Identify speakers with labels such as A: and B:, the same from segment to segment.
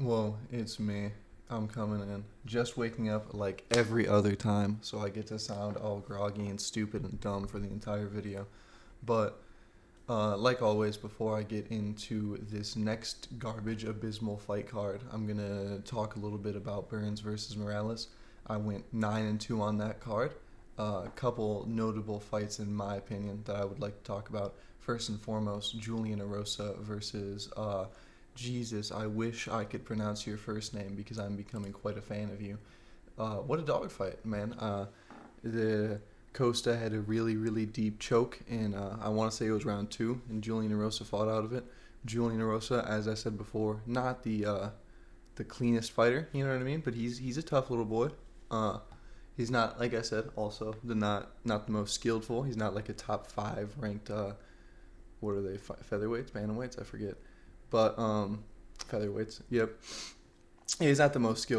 A: Whoa, it's me. I'm coming in. Just waking up like every other time, so I get to sound all groggy and stupid and dumb for the entire video. But, like always, before I get into this next garbage abysmal fight card, I'm going to talk a little bit about Burns versus Morales. I went 9-2 on that card. A couple notable fights, in my opinion, that I would like to talk about. First and foremost, Julian Erosa versus... Jesus, I wish I could pronounce your first name because I'm becoming quite a fan of you. What a dogfight, man. The Costa had a really, really deep choke, and I want to say it was round 2, and Julian Erosa fought out of it. Julian Erosa, as I said before, not the cleanest fighter, you know what I mean? But he's a tough little boy. He's not, like I said, also not the most skillful. He's not like a top 5 ranked. What are they? Featherweights, bantamweights? I forget. But featherweights, yep. He's not the most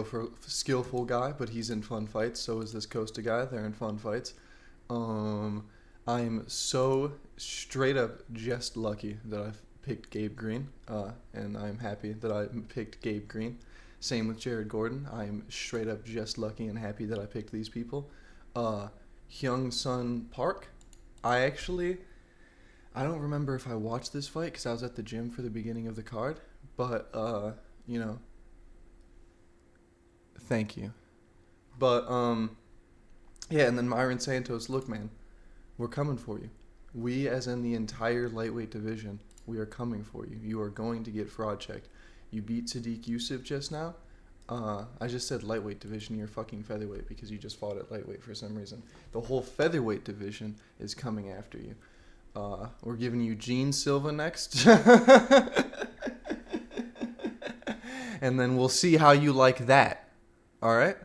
A: skillful guy, but he's in fun fights. So is this Costa guy. They're in fun fights. I'm so straight up just lucky that I picked Gabe Green, and I'm happy that I picked Gabe Green. Same with Jared Gordon. I'm straight up just lucky and happy that I picked these people. Hyung Sun Park. I don't remember if I watched this fight because I was at the gym for the beginning of the card, but, thank you. But, yeah, and then Myron Santos, look, man, we're coming for you. We, as in the entire lightweight division, we are coming for you. You are going to get fraud checked. You beat Sadiq Yusuf just now. I just said lightweight division, you're fucking featherweight because you just fought at lightweight for some reason. The whole featherweight division is coming after you. We're giving you Gene Silva next. And then we'll see how you like that. All right?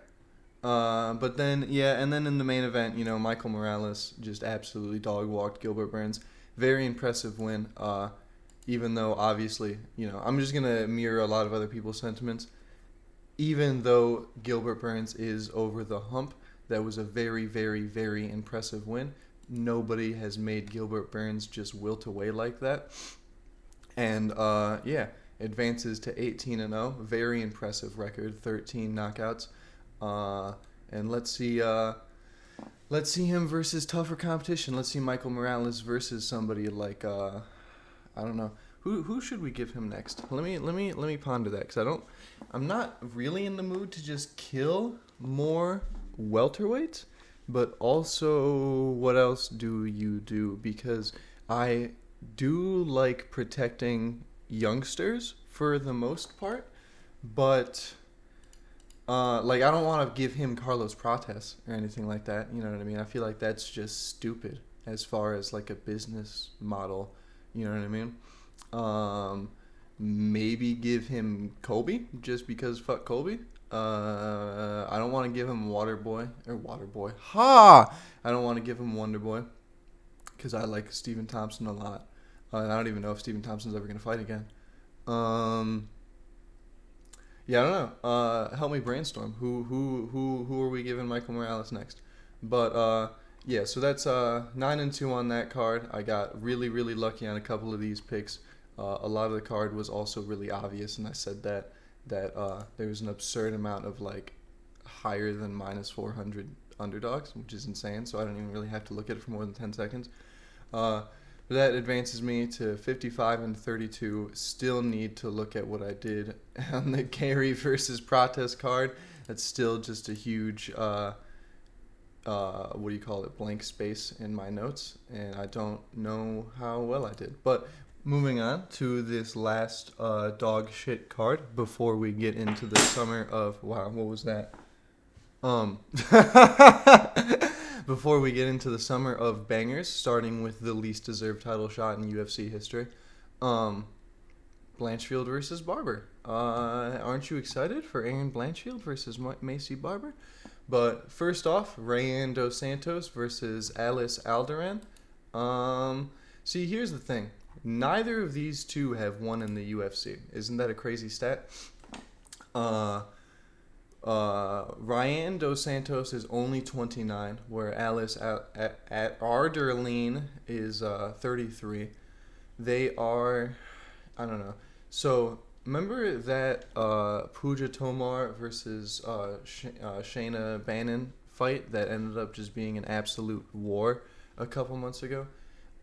A: But then, yeah, and then in the main event, Michael Morales just absolutely dog-walked Gilbert Burns. Very impressive win, even though, obviously, I'm just going to mirror a lot of other people's sentiments. Even though Gilbert Burns is over the hump, that was a very, very, very impressive win. Nobody has made Gilbert Burns just wilt away like that. And, yeah, advances to 18-0. Very impressive record, 13 knockouts. And let's see him versus tougher competition. Let's see Michael Morales versus somebody like, I don't know. Who should we give him next? Let me ponder that, because I'm not really in the mood to just kill more welterweights. But also, what else do you do? Because I do like protecting youngsters for the most part, but I don't want to give him Carlos Prates or anything like that. You know what I mean? I feel like that's just stupid as far as like a business model. You know what I mean? Maybe give him Kobe just because fuck Kobe. I don't want to give him Waterboy. Ha! I don't want to give him Wonderboy because I like Stephen Thompson a lot. And I don't even know if Stephen Thompson's ever going to fight again. Yeah, I don't know. Help me brainstorm. Who are we giving Michael Morales next? But yeah, so that's 9-2 on that card. I got really, really lucky on a couple of these picks. A lot of the card was also really obvious, and I said that there was an absurd amount of like higher than minus 400 underdogs, which is insane. So I don't even really have to look at it for more than 10 seconds. That advances me to 55-32. Still need to look at what I did on the Gary versus Prates card. That's still just a huge blank space in my notes, and I don't know how well I did. But moving on to this last dog shit card before we get into the summer of... Wow, what was that? Before we get into the summer of bangers, starting with the least deserved title shot in UFC history. Blanchfiel versus Barber. Aren't you excited for Erin Blanchfiel versus Macy Barber? But first off, Rayan dos Santos versus Alice Alderan. See, here's the thing. Neither of these two have won in the UFC. Isn't that a crazy stat? Rayan dos Santos is only 29, where Alice Alderlin is 33. They are, I don't know. So remember that Pooja Tomar versus Shayna Bannon fight that ended up just being an absolute war a couple months ago?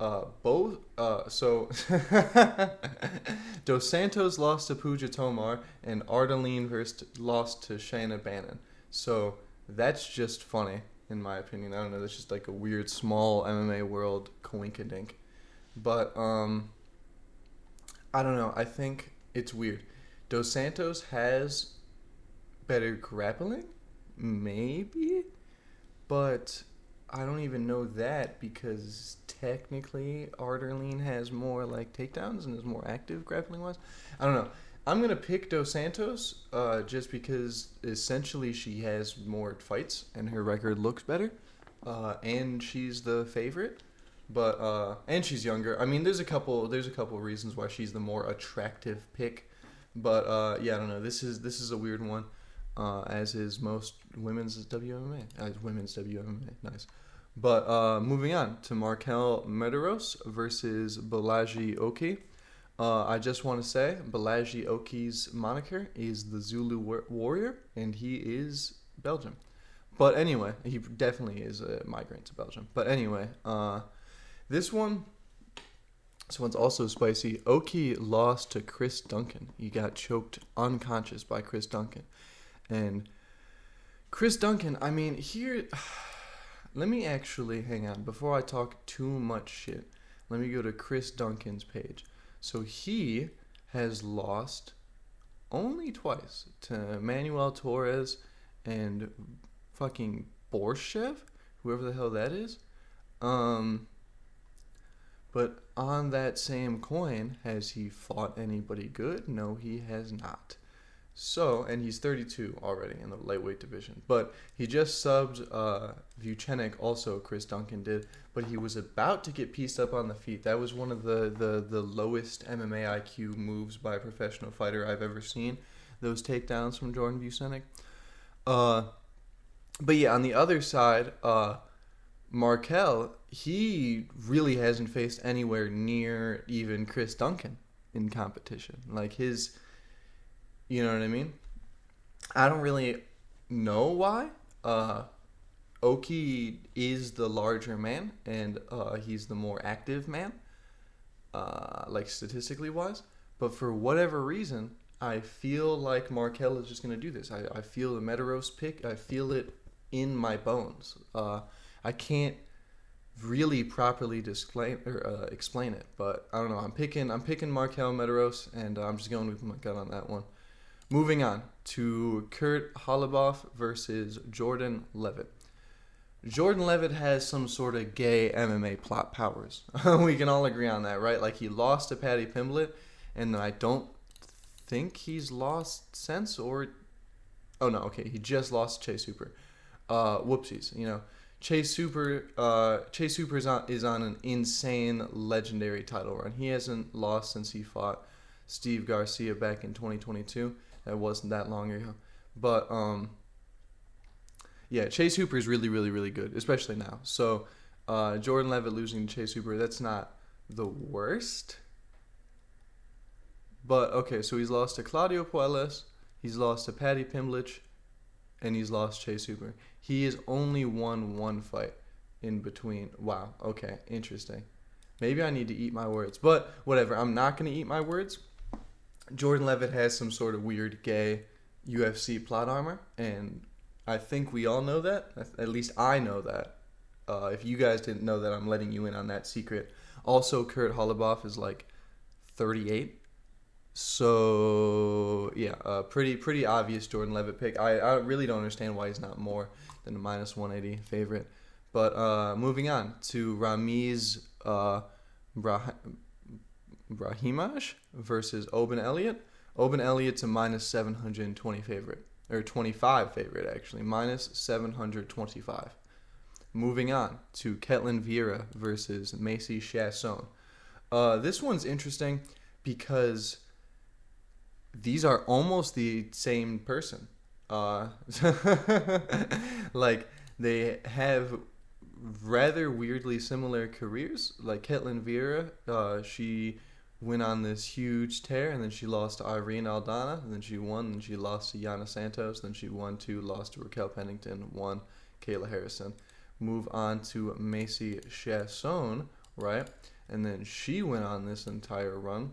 A: So Dos Santos lost to Pooja Tomar and Ardeline lost to Shayna Bannon. So that's just funny, in my opinion. I don't know, that's just like a weird small MMA world coinkadink. But I don't know, I think it's weird. Dos Santos has better grappling? Maybe? But I don't even know that because technically Ardeline has more like takedowns and is more active grappling wise. I don't know. I'm gonna pick Dos Santos just because essentially she has more fights and her record looks better, and she's the favorite. But and she's younger. I mean, there's a couple reasons why she's the more attractive pick. But yeah, I don't know. This is a weird one. As is most women's WMMA. Nice. But moving on to Marquel Mederos versus Bolaji Oki. I just want to say Bolaji Oki's moniker is the Zulu Warrior, and he is Belgian. But anyway, he definitely is a migrant to Belgium. But anyway, this one's also spicy. Oki lost to Chris Duncan. He got choked unconscious by Chris Duncan. And Chris Duncan, I mean, here, let me actually, hang on, before I talk too much shit, let me go to Chris Duncan's page. So he has lost only twice to Manuel Torres and fucking Borshev, whoever the hell that is. But on that same coin, has he fought anybody good? No, he has not. So, and he's 32 already in the lightweight division. But he just subbed Vucenic, also Chris Duncan did. But he was about to get pieced up on the feet. That was one of the lowest MMA IQ moves by a professional fighter I've ever seen. Those takedowns from Jordan Vucenic. But yeah, on the other side, Marquel, he really hasn't faced anywhere near even Chris Duncan in competition. Like his... You know what I mean? I don't really know why. Oki is the larger man, and he's the more active man, like statistically wise. But for whatever reason, I feel like Marquel is just going to do this. I feel the Mederos pick. I feel it in my bones. I can't really properly explain it, but I don't know. I'm picking Marquel Mederos, and I'm just going with my gut on that one. Moving on to Kurt Holobaugh versus Jordan Levitt. Jordan Levitt has some sort of gay MMA plot powers. We can all agree on that, right? Like he lost to Paddy Pimblett, and I don't think he's lost since, or... Oh, no, okay, he just lost to Chase Hooper. Whoopsies, you know. Chase Hooper is on an insane legendary title run. He hasn't lost since he fought Steve Garcia back in 2022. That wasn't that long ago. But, yeah, Chase Hooper is really, really, really good, especially now. So, Jordan Levitt losing to Chase Hooper, that's not the worst. But, okay, so he's lost to Claudio Puelles, he's lost to Paddy Pimblett, and he's lost Chase Hooper. He has only won one fight in between. Wow, okay, interesting. Maybe I need to eat my words. But, whatever, I'm not going to eat my words. Jordan Levitt has some sort of weird gay UFC plot armor, and I think we all know that. At least I know that. If you guys didn't know that, I'm letting you in on that secret. Also, Kurt Holobaugh is like 38. So, yeah, pretty obvious Jordan Levitt pick. I really don't understand why he's not more than a minus 180 favorite. But moving on to Ramiz Brahimaj versus Oban Elliott. Oban Elliott's a minus 720 favorite. Or 25 favorite, actually. Minus 725. Moving on to Ketlen Viera versus Macy Chiasson. This one's interesting because these are almost the same person. Like, they have rather weirdly similar careers. Like Ketlen Viera, she went on this huge tear, and then she lost to Irene Aldana, and then she won, and she lost to Yana Santos, then she won 2, lost to Raquel Pennington, 1, Kayla Harrison. Move on to Macy Chiasson, right? And then she went on this entire run,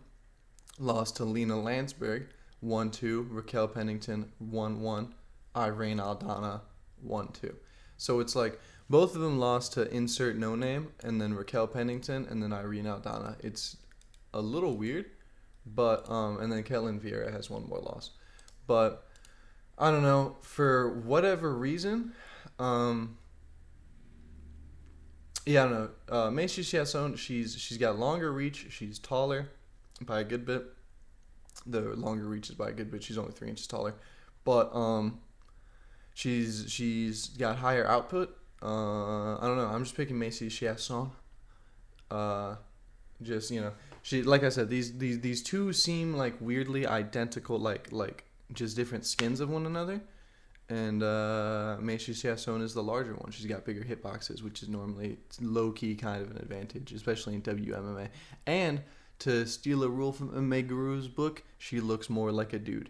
A: lost to Lena Landsberg, 1-2, Raquel Pennington, 1-1, Irene Aldana, 1-2. So it's like both of them lost to insert no name, and then Raquel Pennington, and then Irene Aldana. It's a little weird, but and then Ketlen Viera has one more loss. But I don't know, for whatever reason, yeah, I don't know. Macy Chiasson, she's got longer reach. She's taller by a good bit. The longer reach is by a good bit. She's only 3 inches taller, but she's got higher output. I don't know. I'm just picking Macy Chiasson. Just she, like I said, these two seem like weirdly identical, like just different skins of one another. And Macy Chiasson is the larger one. She's got bigger hitboxes, which is normally low-key kind of an advantage, especially in WMMA. And to steal a rule from MMA Guru's book, she looks more like a dude.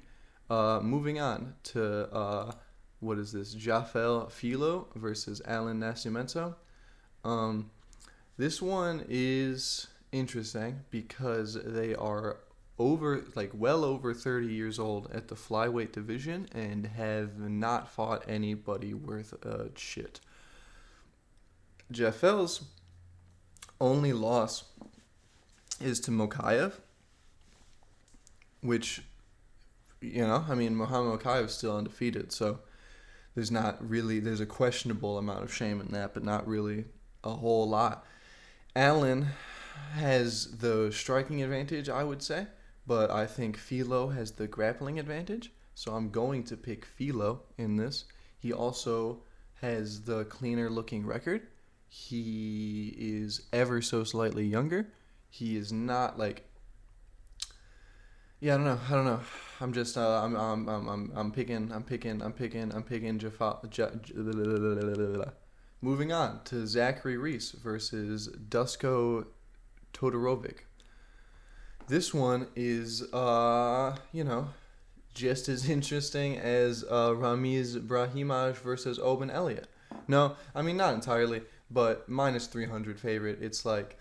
A: Moving on to, what is this? Jafel Filho versus Allan Nascimento. This one is interesting because they are well over 30 years old at the flyweight division and have not fought anybody worth a shit. Jafel's only loss is to Mokaev, which, Muhammad Mokaev is still undefeated, so there's a questionable amount of shame in that, but not really a whole lot. Allan has the striking advantage, I would say, but I think Filho has the grappling advantage, so I'm going to pick Filho in this. He also has the cleaner looking record. He is ever so slightly younger. He is not I don't know. I'm just I'm picking Jafel. Moving on to Zachary Reese versus Dusko Todorovic. This one is, just as interesting as Ramiz Brahimaj versus Oban Elliott. No, not entirely, but minus 300 favorite. It's like,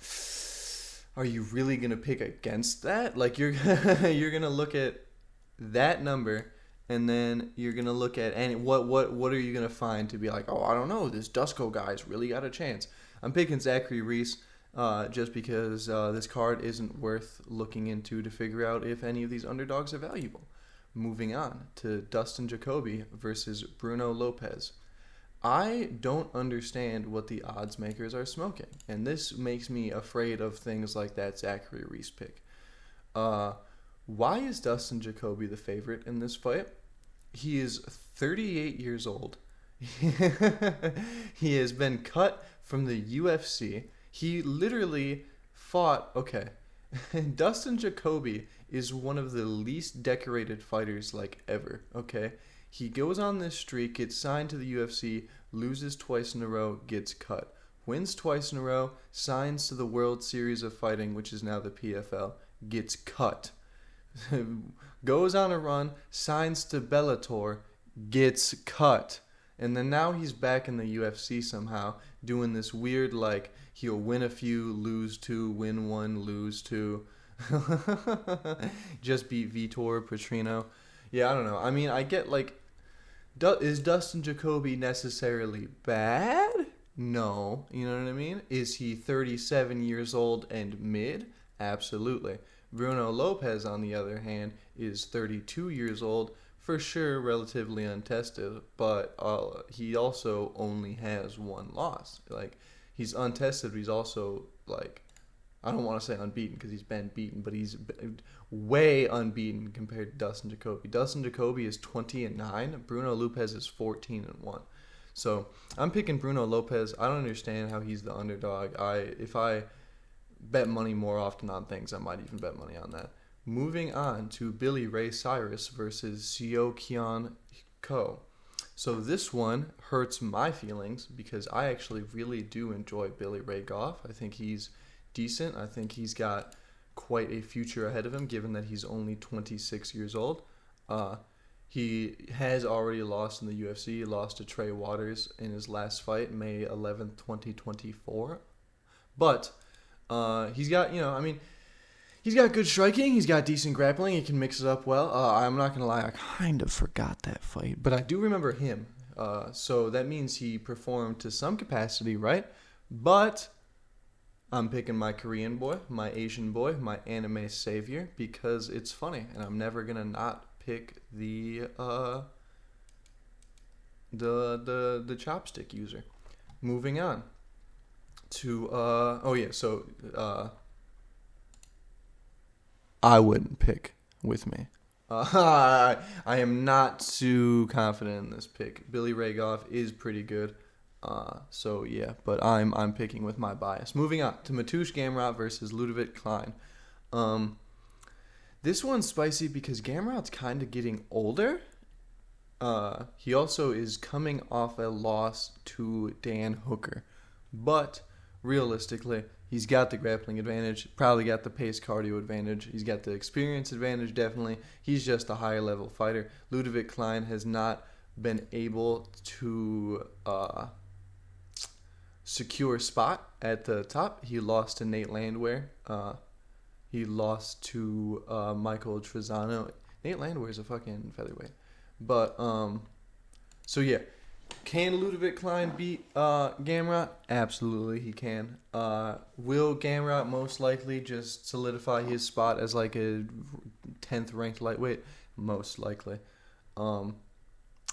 A: are you really going to pick against that? Like, you're going to look at that number, and then you're going to look at what are you going to find to be like, oh, I don't know, this Dusko guy's really got a chance. I'm picking Zachary Reese. Just because this card isn't worth looking into to figure out if any of these underdogs are valuable. Moving on to Dustin Jacoby versus Bruno Lopes. I don't understand what the odds makers are smoking, and this makes me afraid of things like that Zachary Reese pick. Why is Dustin Jacoby the favorite in this fight? He is 38 years old. He has been cut from the UFC. He literally fought, Dustin Jacoby is one of the least decorated fighters ever, okay? He goes on this streak, gets signed to the UFC, loses twice in a row, gets cut. Wins twice in a row, signs to the World Series of Fighting, which is now the PFL, gets cut. Goes on a run, signs to Bellator, gets cut. And then now he's back in the UFC somehow, doing this weird, he'll win a few, lose 2, win 1, lose 2. Just beat Vitor Petrino. Yeah, I don't know. I get, is Dustin Jacoby necessarily bad? No. You know what I mean? Is he 37 years old and mid? Absolutely. Bruno Lopes, on the other hand, is 32 years old, for sure relatively untested, but he also only has one loss. He's untested, but he's also, I don't want to say unbeaten because he's been beaten, but he's way unbeaten compared to Dustin Jacoby. Dustin Jacoby is 20-9. Bruno Lopes is 14-1. So I'm picking Bruno Lopes. I don't understand how he's the underdog. If I bet money more often on things, I might even bet money on that. Moving on to Billy Ray Cyrus versus Seokhyen Ko. So this one hurts my feelings because I actually really do enjoy Billy Ray Goff. I think he's decent. I think he's got quite a future ahead of him, given that he's only 26 years old. He has already lost in the UFC. He lost to Trey Waters in his last fight, May 11th, 2024. But he's got, he's got good striking. He's got decent grappling. He can mix it up well. I'm not going to lie, I kind of forgot that fight, but I do remember him. So that means he performed to some capacity, right? But I'm picking my Korean boy, my Asian boy, my anime savior, because it's funny, and I'm never going to not pick the chopstick user. Moving on to I wouldn't pick with me. I am not too confident in this pick. Billy Ray Goff is pretty good. But I'm picking with my bias. Moving on to Mateasz Gamrot versus Ludovit Klein. This one's spicy because Gamrot's kind of getting older. He also is coming off a loss to Dan Hooker. But realistically, he's got the grappling advantage, probably got the pace cardio advantage. He's got the experience advantage, definitely. He's just a higher level fighter. Ludovit Klein has not been able to secure spot at the top. He lost to Nate Landwehr. He lost to Michael Trezano. Nate Landwehr is a fucking featherweight. But, can Ludovit Klein beat Gamrot? Absolutely, he can. Will Gamrot most likely just solidify his spot as like a 10th ranked lightweight? Most likely.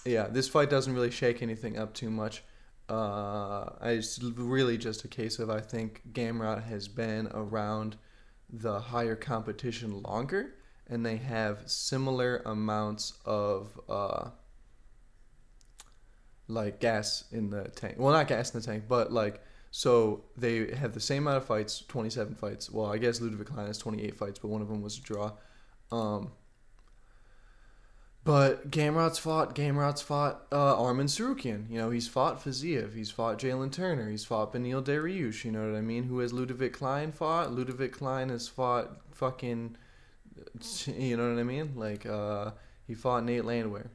A: This fight doesn't really shake anything up too much. It's really just a case of I think Gamrot has been around the higher competition longer, and they have similar amounts of gas in the tank. Well, not gas in the tank, but so they have the same amount of fights, 27 fights. Well, I guess Ludovit Klein has 28 fights, but one of them was a draw. But Gamrot's fought Arman Seokhyen. He's fought Fiziev. He's fought Jalen Turner. He's fought Beneil Dariush. You know what I mean? Who has Ludovit Klein fought? Ludovit Klein has fought fucking... You know what I mean? He fought Nate Landwehr.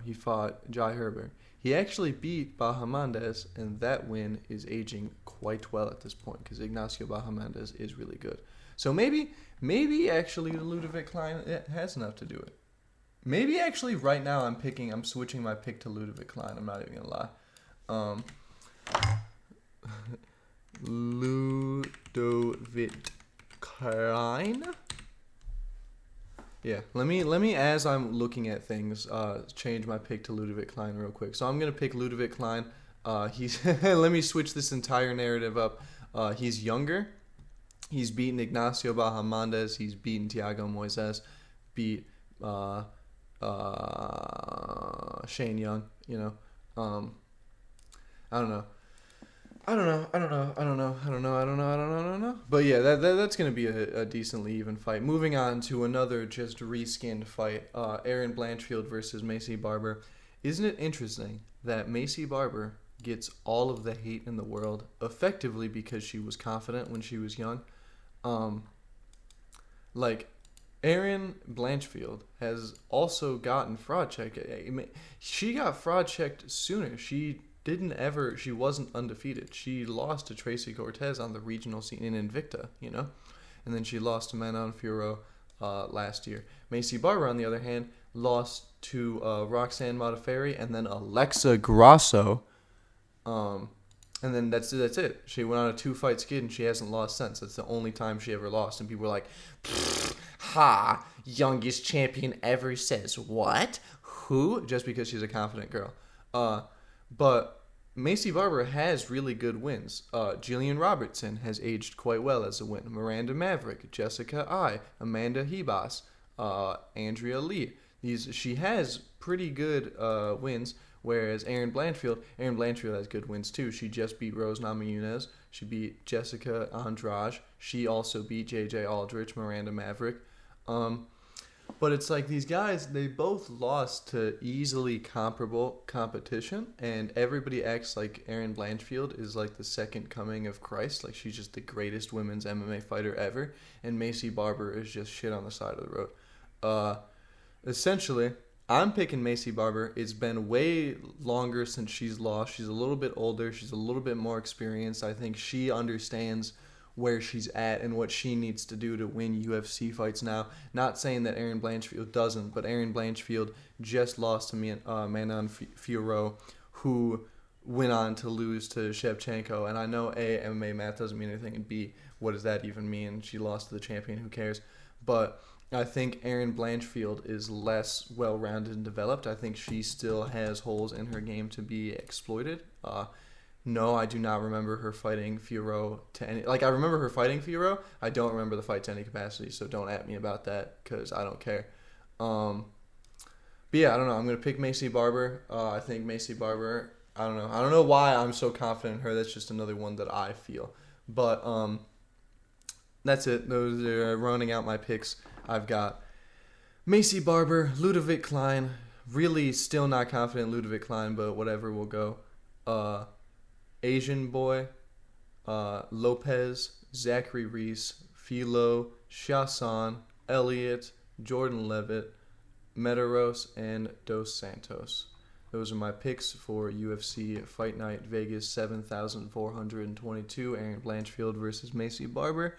A: He fought Jai Herbert. He actually beat Bahamondes, and that win is aging quite well at this point because Ignacio Bahamondes is really good. So maybe actually Ludovit Klein has enough to do it. Maybe actually right now I'm switching my pick to Ludovit Klein. I'm not even gonna lie. Ludovit Klein. Yeah, let me as I'm looking at things, change my pick to Ludovit Klein real quick. So I'm gonna pick Ludovit Klein. He's let me switch this entire narrative up. He's younger. He's beaten Ignacio Bahamondes. He's beaten Thiago Moises. Beat Shane Young. I don't know. But yeah, that's going to be a decently even fight. Moving on to another just reskinned fight, Erin Blanchfiel versus Maycee Barber. Isn't it interesting that Maycee Barber gets all of the hate in the world effectively because she was confident when she was young? Erin Blanchfield has also gotten fraud checked. She got fraud checked sooner. She wasn't undefeated. She lost to Tracy Cortez on the regional scene in Invicta, and then she lost to Manon Fiorot last year. Maycee Barber, on the other hand, lost to Roxanne Modafferi and then Alexa Grasso, and then that's it. She went on a 2-fight skid and she hasn't lost since. That's the only time she ever lost, and people were like, "Ha, youngest champion ever says what? Who?" Just because she's a confident girl. But Maycee Barber has really good wins. Jillian Robertson has aged quite well as a win. Miranda Maverick, Jessica Ai, Amanda Hebas, Andrea Lee. She has pretty good wins, whereas Erin Blanchfield has good wins too. She just beat Rose Namajunas. She beat Jessica Andrade. She also beat JJ Aldrich, Miranda Maverick. But it's like these guys, they both lost to easily comparable competition, and everybody acts like Erin Blanchfield is like the second coming of Christ, like she's just the greatest women's MMA fighter ever, and Maycee Barber is just shit on the side of the road. Essentially, I'm picking Maycee Barber. It's been way longer since she's lost. She's a little bit older. She's a little bit more experienced. I think she understands where she's at and what she needs to do to win UFC fights now. Not saying that Erin Blanchfield doesn't, but Erin Blanchfield just lost to Manon Fiorot, who went on to lose to Shevchenko. And I know A, MMA math doesn't mean anything, and B, what does that even mean? She lost to the champion, who cares? But I think Erin Blanchfield is less well-rounded and developed. I think she still has holes in her game to be exploited. No, I do not remember her fighting Fiorot to any... Like, I remember her fighting Fiorot. I don't remember the fight to any capacity, so don't at me about that, because I don't care. But yeah, I don't know. I'm going to pick Maycee Barber. I think Maycee Barber... I don't know. I don't know why I'm so confident in her. That's just another one that I feel. But that's it. Those are running out my picks. I've got Maycee Barber, Ludovit Klein. Really still not confident in Ludovit Klein, but whatever, will go. Asian boy, Lopes, Zachary Reese, Filho, Chiasson, Elliott, Jordan Levitt, Mederos, and Dos Santos. Those are my picks for UFC Fight Night Vegas 7,422. Erin Blanchfield versus Maycee Barber.